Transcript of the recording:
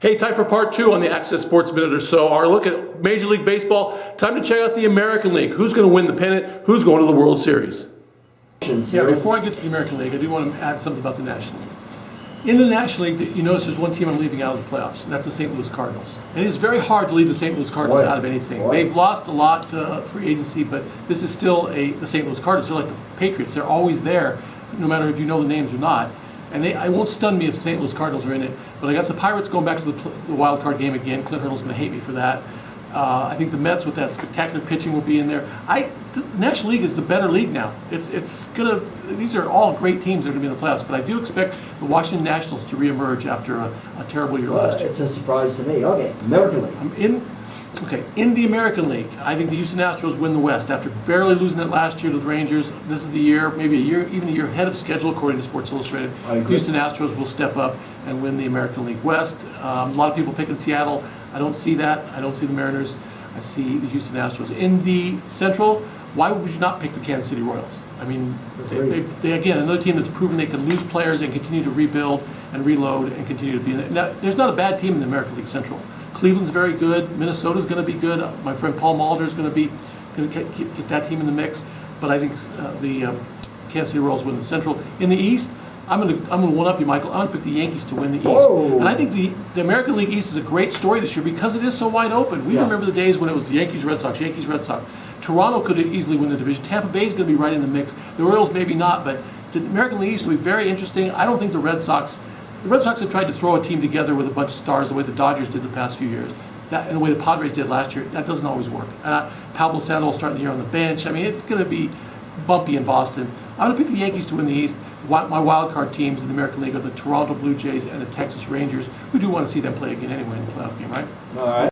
Hey, time for part two on the AXS Sports Minute or so. Our look at Major League Baseball. Time to check out the American League. Who's going to win the pennant? Who's going to the World Series? Yeah, before I get to the American League, I do want to add something about the National League. In the National League, you notice there's one team I'm leaving out of the playoffs, and that's the St. Louis Cardinals. And it is very hard to leave the St. Louis Cardinals out of anything. They've lost a lot free agency, but this is still the St. Louis Cardinals. They're like the Patriots. They're always there, no matter if you know the names or not. And I won't stun me if the St. Louis Cardinals are in it, but I got the Pirates going back to the wild card game again. Clint Hurdle's going to hate me for that. I think the Mets with that spectacular pitching will be in there. The National League is the better league now. These are all great teams that are going to be in the playoffs, but I do expect the Washington Nationals to reemerge after a terrible year last year. It's a surprise to me. Okay, American League. In the American League, I think the Houston Astros win the West after barely losing it last year to the Rangers. This is the year, maybe even a year ahead of schedule, according to Sports Illustrated. Houston Astros will step up and win the American League West. A lot of people picking Seattle. I don't see that. I don't see the Mariners. I see the Houston Astros. In the Central, why would you not pick the Kansas City Royals? I mean, they again, another team that's proven they can lose players and continue to rebuild and reload and continue to be in it. Now, there's not a bad team in the American League Central. Cleveland's very good. Minnesota's going to be good. My friend Paul Molitor's going to get that team in the mix. But I think the Kansas City Royals win the Central. In the East, I'm going to one up you, Michael. I'm going to pick the Yankees to win the East. Whoa. And I think the American League East is a great story this year because it is so wide open. We remember the days when it was the Yankees, Red Sox, Yankees, Red Sox. Toronto could easily win the division. Tampa Bay's going to be right in the mix. The Royals maybe not, but the American League East will be very interesting. I don't think the Red Sox have tried to throw a team together with a bunch of stars the way the Dodgers did the past few years. And the way the Padres did last year, that doesn't always work. Pablo Sandoval starting the year on the bench. I mean, it's going to be bumpy in Boston. I'm going to pick the Yankees to win the East. My wild card teams in the American League are the Toronto Blue Jays and the Texas Rangers. We do want to see them play again anyway in the playoff game, right?